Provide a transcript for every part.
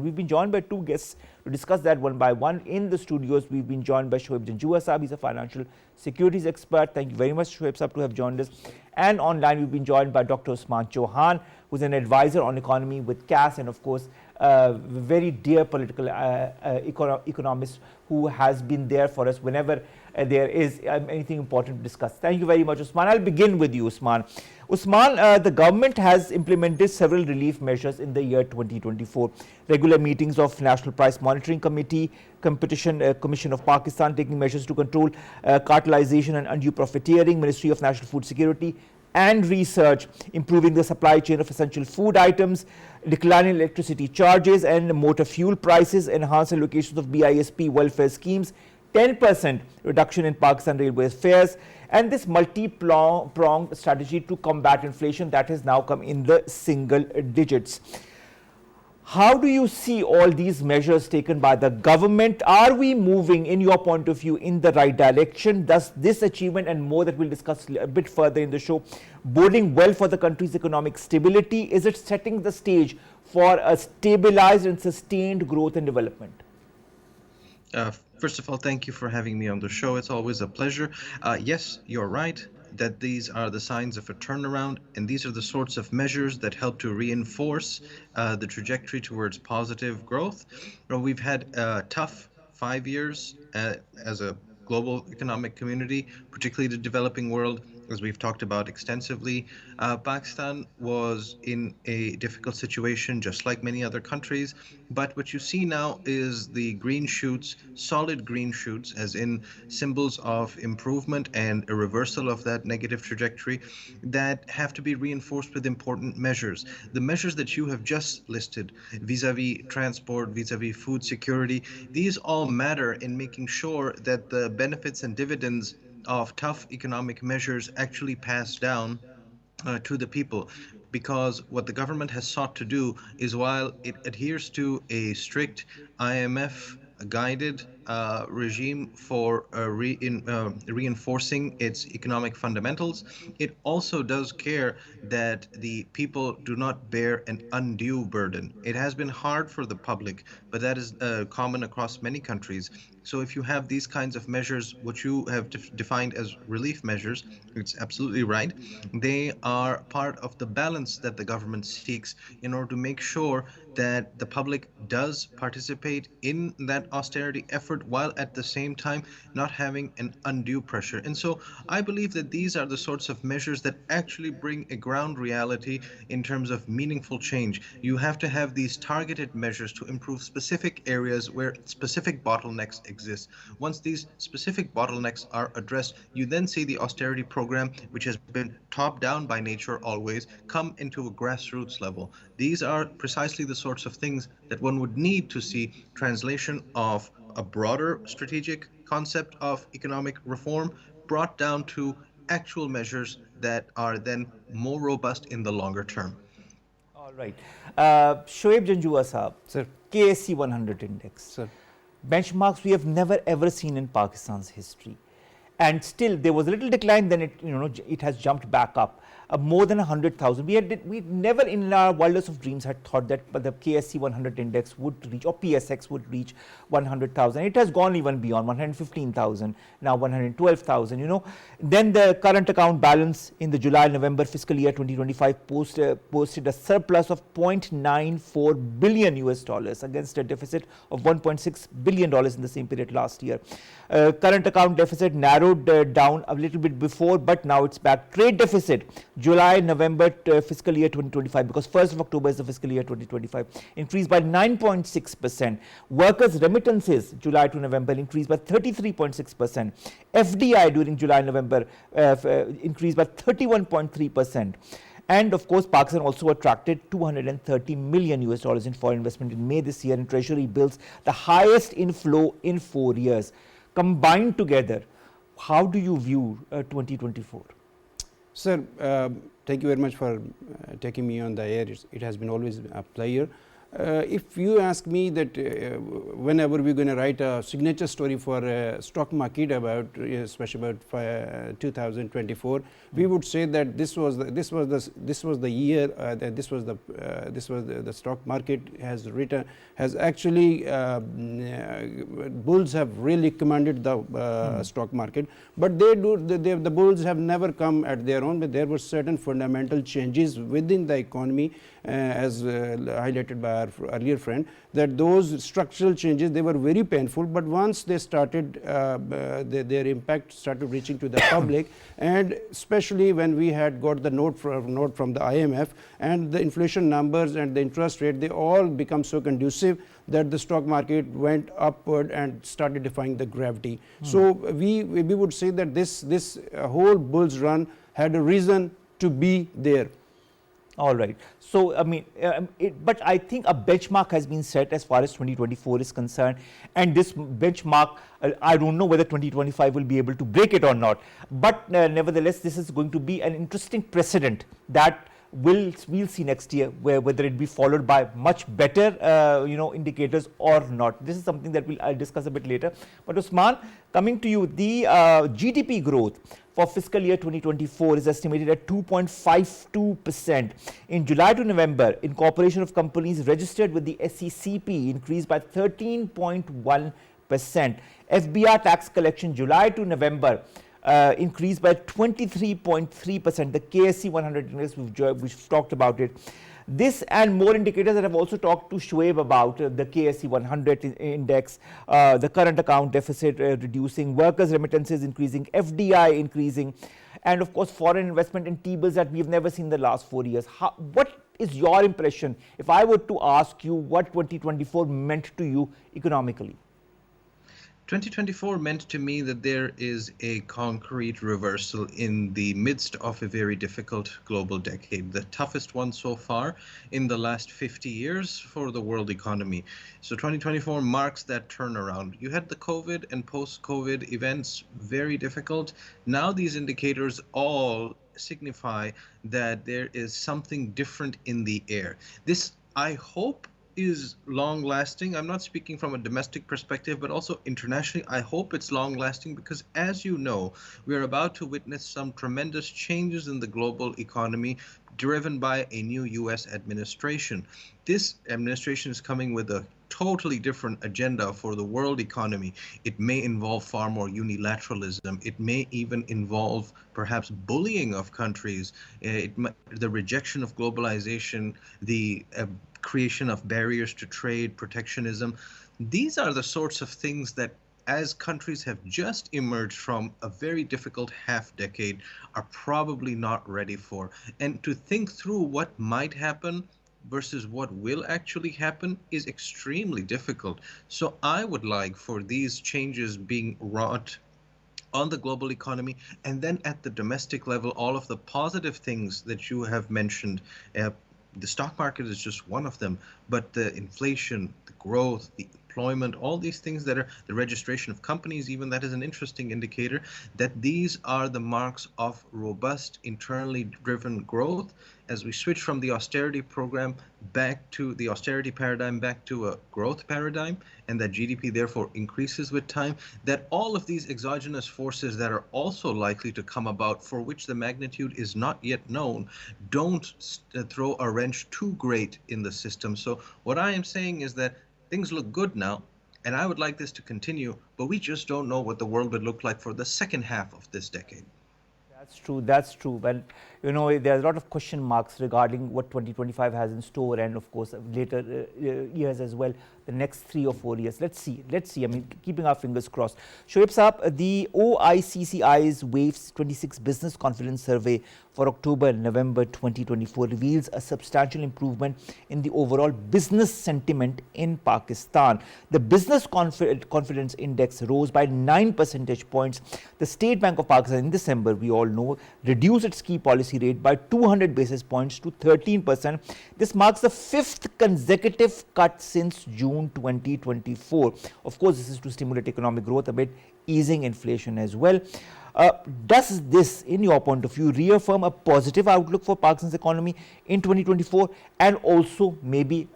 We've been joined by two guests to discuss that one by one. In the studios, we've been joined by Shoaib Janjua Saab. He's a financial securities expert. Thank you very much, Shoaib Saab, to have joined us. And online, we've been joined by Dr. Usman Chohan, who's an advisor on economy with CAS, and of course, very dear political economist who has been there for us whenever there is anything important to discuss. Thank you very much, Usman. I'll begin with you, Usman. Usman, the government has implemented several relief measures in the year 2024. Regular meetings of National Price Monitoring Committee, Competition Commission of Pakistan taking measures to control cartelization and undue profiteering, Ministry of National Food Security and Research, improving the supply chain of essential food items, declining electricity charges and motor fuel prices, enhanced allocations of BISP welfare schemes, 10% reduction in Pakistan Railways fares, and this multi-pronged strategy to combat inflation that has now come in the single digits. How do you see all these measures taken by the government? Are we moving, in your point of view, in the right direction? Does this achievement and more that we'll discuss a bit further in the show boding well for the country's economic stability? Is it setting the stage for a stabilized and sustained growth and development? First of all, thank you for having me on the show. It's always a pleasure. Yes, you're right that these are the signs of a turnaround, and these are the sorts of measures that help to reinforce the trajectory towards positive growth. We've had a tough 5 years as a global economic community, particularly the developing world, as we've talked about extensively. Pakistan was in a difficult situation, just like many other countries. But what you see now is the green shoots, solid green shoots, as in symbols of improvement and a reversal of that negative trajectory that have to be reinforced with important measures. The measures that you have just listed, vis-a-vis transport, vis-a-vis food security, these all matter in making sure that the benefits and dividends of tough economic measures actually pass down to the people, because what the government has sought to do is, while it adheres to a strict IMF guided regime for reinforcing its economic fundamentals, it also does care that the people do not bear an undue burden. It has been hard for the public, but that is common across many countries. So if you have these kinds of measures, which you have defined as relief measures, it's absolutely right. They are part of the balance that the government seeks in order to make sure that the public does participate in that austerity effort, while at the same time not having an undue pressure. And so I believe that these are the sorts of measures that actually bring a ground reality in terms of meaningful change. You have to have these targeted measures to improve specific areas where specific bottlenecks exist. Once these specific bottlenecks are addressed, you then see the austerity program, which has been top down by nature always, come into a grassroots level. These are precisely the sorts of things that one would need to see translation of a broader strategic concept of economic reform brought down to actual measures that are then more robust in the longer term. All right. Shoaib Janjua Saab, Sir. KSC 100 index. Sir. Benchmarks we have never ever seen in Pakistan's history. And still there was a little decline, then it has jumped back up. More than 100,000. We never in our wildest of dreams had thought that the KSC 100 index would reach, or PSX would reach 100,000. It has gone even beyond 115,000, now 112,000. Then the current account balance in the July-November fiscal year 2025 posted a surplus of $0.94 billion against a deficit of $1.6 billion in the same period last year. Current account deficit narrowed down a little bit before, but now it's back. Trade deficit, July-November fiscal year 2025, because 1st of October is the fiscal year 2025, increased by 9.6%. Workers' remittances, July to November, increased by 33.6%. FDI during July-November increased by 31.3%. And of course, Pakistan also attracted $230 million in foreign investment in May this year in treasury bills, the highest inflow in 4 years. Combined together, how do you view 2024? Sir, thank you very much for taking me on the air. It has been always a pleasure. If you ask me that whenever we're going to write a signature story for stock market about, especially about 2024, we would say that this was the year that the stock market has actually bulls have really commanded the stock market, but the bulls have never come at their own, but there were certain fundamental changes within the economy, as highlighted by our earlier friend, that those structural changes, they were very painful, but once they started, their impact started reaching to the public, and especially when we had got the note from the IMF, and the inflation numbers and the interest rate, they all become so conducive that the stock market went upward and started defying the gravity. So we would say that this whole bull's run had a reason to be there. All right. So, I mean, but I think a benchmark has been set as far as 2024 is concerned, and this benchmark, I don't know whether 2025 will be able to break it or not, but nevertheless, this is going to be an interesting precedent that we'll see next year, whether it be followed by much better indicators or not. This is something that I'll discuss a bit later. But Usman, coming to you, the GDP growth for fiscal year 2024 is estimated at 2.52%. In July to November, incorporation of companies registered with the SECP increased by 13.1%. FBR tax collection July to November increased by 23.3%. The KSE 100 index, we've talked about it. This and more indicators that I've also talked to Shoaib about, the KSE 100 index, the current account deficit reducing, workers' remittances increasing, FDI increasing, and of course foreign investment in T-bills that we've never seen in the last 4 years. What is your impression if I were to ask you what 2024 meant to you economically? 2024 meant to me that there is a concrete reversal in the midst of a very difficult global decade, the toughest one so far in the last 50 years for the world economy. So 2024 marks that turnaround. You had the COVID and post-COVID events, very difficult. Now these indicators all signify that there is something different in the air. This, I hope, is long lasting. I'm not speaking from a domestic perspective, but also internationally. I hope it's long lasting because, as you know, we are about to witness some tremendous changes in the global economy driven by a new US administration. This administration is coming with a totally different agenda for the world economy. It may involve far more unilateralism. It may even involve perhaps bullying of countries, the rejection of globalization, the creation of barriers to trade, protectionism. These are the sorts of things that, as countries have just emerged from a very difficult half decade, are probably not ready for. And to think through what might happen versus what will actually happen is extremely difficult. So I would like for these changes being wrought on the global economy, and then at the domestic level, all of the positive things that you have mentioned. The stock market is just one of them, but the inflation, the growth, the employment, all these things that are the registration of companies, even that is an interesting indicator that these are the marks of robust, internally driven growth. As we switch from the austerity program back to the austerity paradigm, back to a growth paradigm, and that GDP therefore increases with time, that all of these exogenous forces that are also likely to come about, for which the magnitude is not yet known, don't throw a wrench too great in the system. So what I am saying is that things look good now, and I would like this to continue, but we just don't know what the world would look like for the second half of this decade. That's true. That's true. Well, you know, there's a lot of question marks regarding what 2025 has in store, and of course later years as well, the next 3 or 4 years. Let's see. I mean, keeping our fingers crossed. Shoaib Saab, the OICCI's Waves 26 Business Confidence Survey for October and November 2024 reveals a substantial improvement in the overall business sentiment in Pakistan. The Business Confidence Index rose by 9 percentage points. The State Bank of Pakistan in December, we all know, reduced its key policy rate by 200 basis points to 13%. This marks the 5th consecutive cut since June 2024. Of course, this is to stimulate economic growth a bit. easing inflation as well. Does this, in your point of view, reaffirm a positive outlook for Pakistan's economy in 2024 and also maybe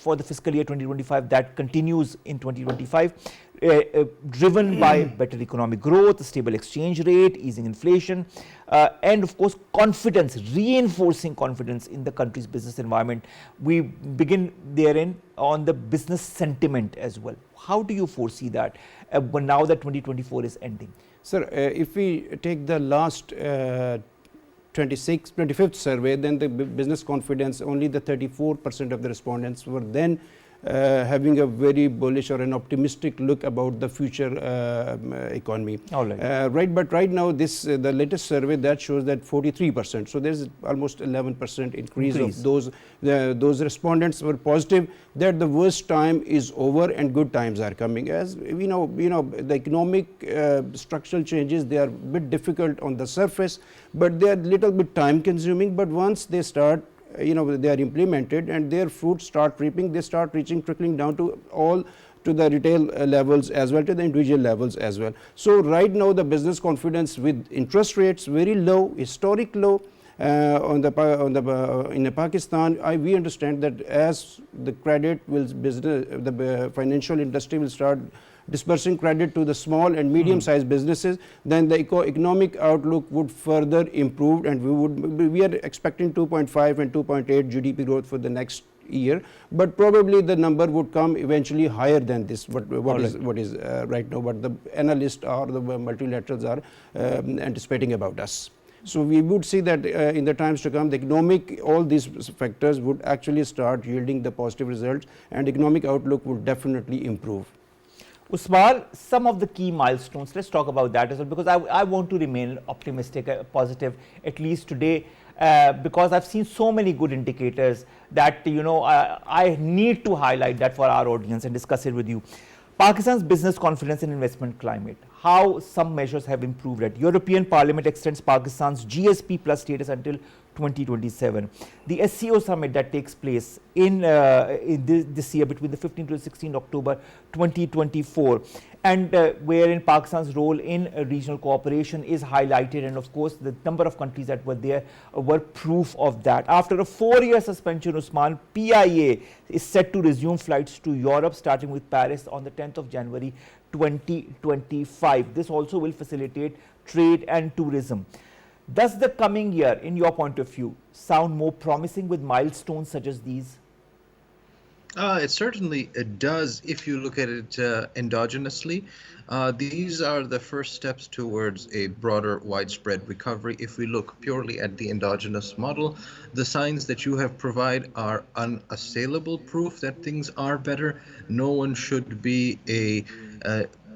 for the fiscal year 2025 that continues in 2025, driven by better economic growth, stable exchange rate, easing inflation, and of course confidence, reinforcing confidence in the country's business environment? We begin therein on the business sentiment as well. How do you foresee that now that 2024 is ending? Sir, if we take the last 25th survey, then the business confidence, only the 34% of the respondents were then having a very bullish or an optimistic look about the future economy. All right. But right now, the latest survey that shows that 43%. So there's almost 11% increase of those respondents were positive that the worst time is over and good times are coming. As we know, the economic structural changes, they are a bit difficult on the surface, but they are little bit time consuming. But once they start, they are implemented and their fruits start reaping, they start trickling down to the retail levels as well, to the individual levels as well. So right now the business confidence with interest rates very low, historic low in Pakistan, we understand that as the credit will the financial industry will start dispersing credit to the small and medium sized businesses, then the economic outlook would further improve, and we are expecting 2.5 and 2.8 GDP growth for the next year, but probably the number would come eventually higher than this, what is right now, what the analysts or the multilaterals are anticipating about us. So we would see that in the times to come, the economic, all these factors would actually start yielding the positive results, and economic outlook would definitely improve. Usman, some of the key milestones, let's talk about that as well, because I want to remain optimistic, positive, at least today, because I've seen so many good indicators that, I need to highlight that for our audience and discuss it with you. Pakistan's business confidence and investment climate, how some measures have improved it. European Parliament extends Pakistan's GSP plus status until 2027. The SCO summit that takes place in this year between the 15th to the 16th October 2024, and wherein Pakistan's role in regional cooperation is highlighted, and of course the number of countries that were there were proof of that. After a 4-year suspension, Usman, PIA is set to resume flights to Europe starting with Paris on the 10th of January 2025. This also will facilitate trade and tourism. Does the coming year, in your point of view, sound more promising with milestones such as these? It certainly does if you look at it endogenously. These are the first steps towards a broader, widespread recovery. If we look purely at the endogenous model, the signs that you have provided are unassailable proof that things are better. No one should be a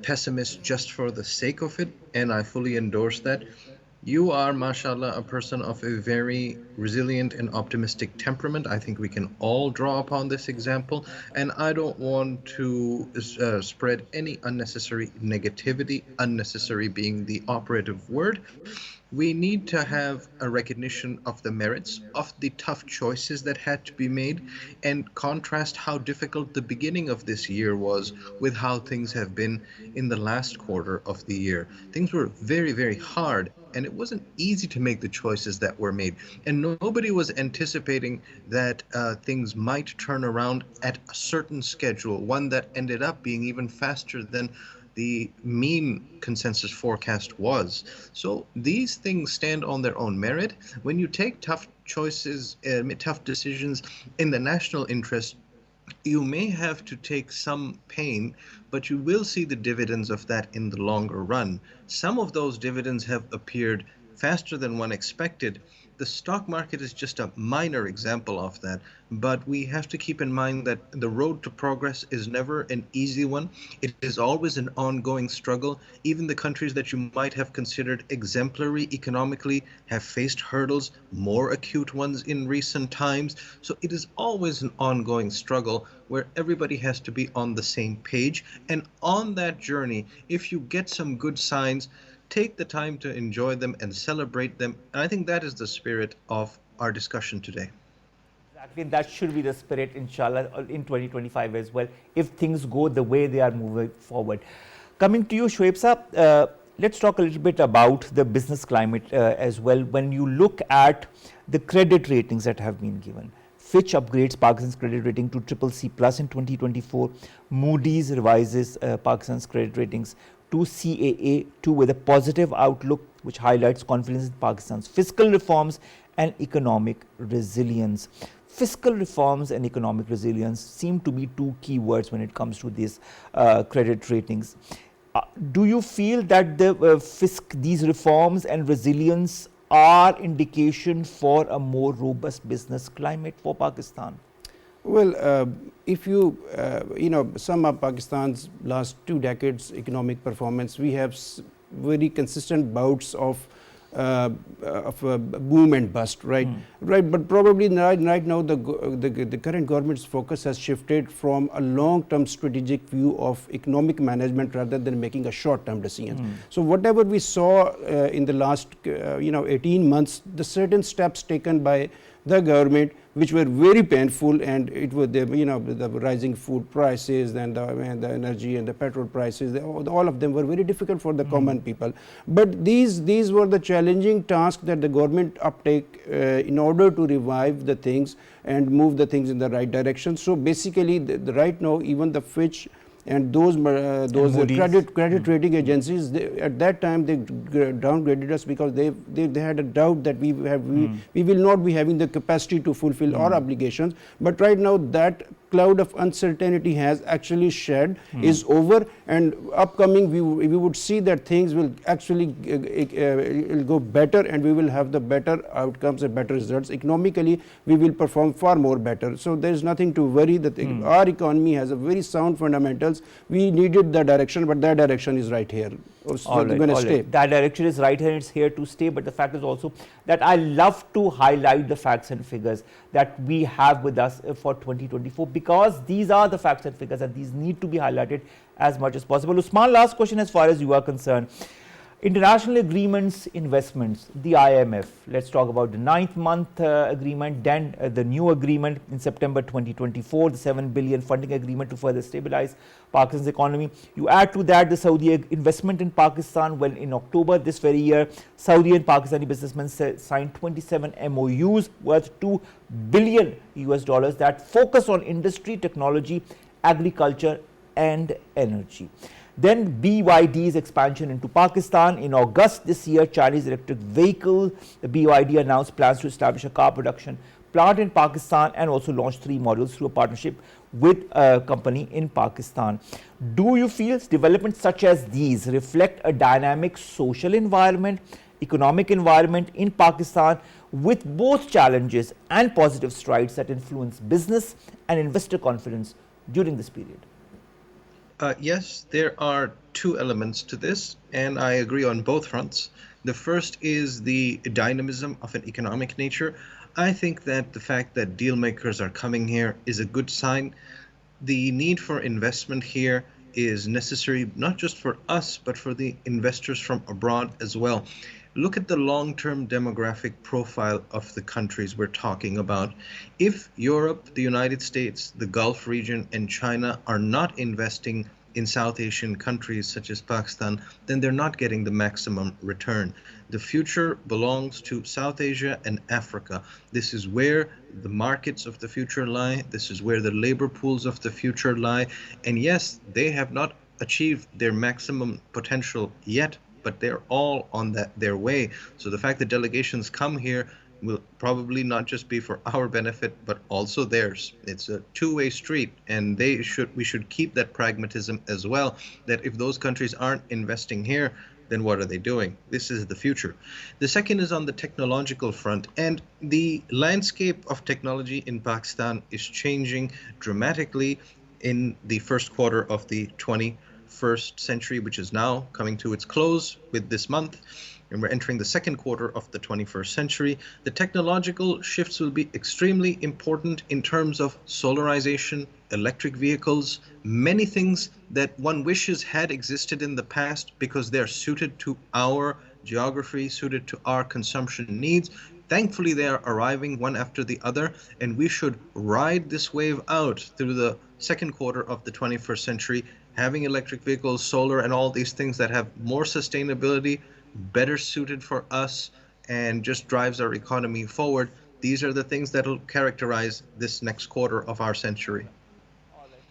pessimist just for the sake of it, and I fully endorse that. You are, mashallah, a person of a very resilient and optimistic temperament. I think we can all draw upon this example, and I don't want to spread any unnecessary negativity, unnecessary being the operative word. We need to have a recognition of the merits of the tough choices that had to be made, and contrast how difficult the beginning of this year was with how things have been in the last quarter of the year. Things were very, very hard, and it wasn't easy to make the choices that were made. And nobody was anticipating that things might turn around at a certain schedule, one that ended up being even faster than the mean consensus forecast was. So these things stand on their own merit. When you take tough choices, tough decisions in the national interest, you may have to take some pain, but you will see the dividends of that in the longer run. Some of those dividends have appeared faster than one expected. The stock market is just a minor example of that, but we have to keep in mind that the road to progress is never an easy one. It is always an ongoing struggle. Even the countries that you might have considered exemplary economically have faced hurdles, more acute ones in recent times. So it is always an ongoing struggle where everybody has to be on the same page. And on that journey, if you get some good signs, take the time to enjoy them and celebrate them. And I think that is the spirit of our discussion today. Exactly, that should be the spirit, inshallah, in 2025 as well, if things go the way they are moving forward. Coming to you, Shoaib Saab, let's talk a little bit about the business climate as well. When you look at the credit ratings that have been given, Fitch upgrades Pakistan's credit rating to CCC plus in 2024. Moody's revises Pakistan's credit ratings to CAA2 with a positive outlook, which highlights confidence in Pakistan's fiscal reforms and economic resilience. Fiscal reforms and economic resilience seem to be two key words when it comes to these credit ratings. Do you feel that these reforms and resilience are indication for a more robust business climate for Pakistan? Well, if you sum up Pakistan's last 2 decades economic performance, we have very consistent bouts of boom and bust, right? Right, but probably right now the current government's focus has shifted from a long-term strategic view of economic management rather than making a short-term decision. So whatever we saw in the last 18 months, the certain steps taken by the government which were very painful, and it was the rising food prices and the energy and the petrol prices, all of them were very difficult for the common people. But these were the challenging tasks that the government uptake in order to revive the things and move the things in the right direction. So basically right now even the Fitch and those credit rating agencies, at that time they downgraded us because they had a doubt that we will not be having the capacity to fulfill our obligations. But right now that cloud of uncertainty has actually shed, is over, and upcoming we would see that things will actually go better, and we will have the better outcomes and better results. Economically we will perform far more better. So there is nothing to worry that our economy has a very sound fundamentals. We needed the direction, but that direction is right here. Stay. That direction is right here, it's here to stay. But the fact is also that I love to highlight the facts and figures that we have with us for 2024, because these are the facts and figures and these need to be highlighted as much as possible. Usman, last question as far as you are concerned. International agreements, investments, the IMF. Let's talk about the 9th month agreement, then the new agreement in September 2024, the 7 billion funding agreement to further stabilize Pakistan's economy. You add to that the Saudi investment in Pakistan, when in October this very year, Saudi and Pakistani businessmen signed 27 MOUs worth $2 billion that focus on industry, technology, agriculture and energy. Then BYD's expansion into Pakistan. In August this year, Chinese electric vehicle, the BYD announced plans to establish a car production plant in Pakistan and also launch 3 models through a partnership with a company in Pakistan. Do you feel developments such as these reflect a dynamic social environment, economic environment in Pakistan, with both challenges and positive strides that influence business and investor confidence during this period? Yes, there are 2 elements to this, and I agree on both fronts. The first is the dynamism of an economic nature. I think that the fact that deal makers are coming here is a good sign. The need for investment here is necessary, not just for us, but for the investors from abroad as well. Look at the long-term demographic profile of the countries we're talking about. If Europe, the United States, the Gulf region, and China are not investing in South Asian countries such as Pakistan, then they're not getting the maximum return. The future belongs to South Asia and Africa. This is where the markets of the future lie. This is where the labor pools of the future lie. And yes, they have not achieved their maximum potential yet, but they're all on their way. So the fact that delegations come here will probably not just be for our benefit, but also theirs. It's a two-way street, and we should keep that pragmatism as well, that if those countries aren't investing here, then what are they doing? This is the future. The second is on the technological front, and the landscape of technology in Pakistan is changing dramatically in the first quarter of the 21st century, which is now coming to its close with this month, and we're entering the second quarter of the 21st century. The technological shifts will be extremely important in terms of solarization, electric vehicles, many things that one wishes had existed in the past because they're suited to our geography, suited to our consumption needs. Thankfully, they are arriving one after the other, and we should ride this wave out through the second quarter of the 21st century, having electric vehicles, solar, and all these things that have more sustainability, better suited for us, and just drives our economy forward. These are the things that will characterize this next quarter of our century.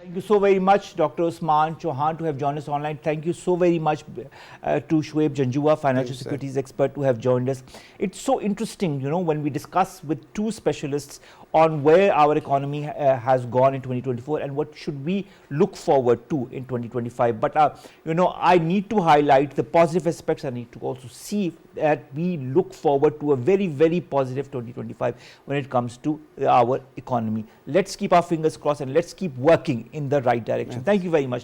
Thank you so very much, Dr. Usman Chohan, to have joined us online. Thank you so very much to Shoaib Janjua, financial securities expert, to have joined us. It's so interesting, you know, when we discuss with two specialists on where our economy has gone in 2024 and what should we look forward to in 2025. But, you know, I need to highlight the positive aspects. I need to also see that we look forward to a very, very positive 2025 when it comes to our economy. Let's keep our fingers crossed and let's keep working in the right direction. Thank you very much.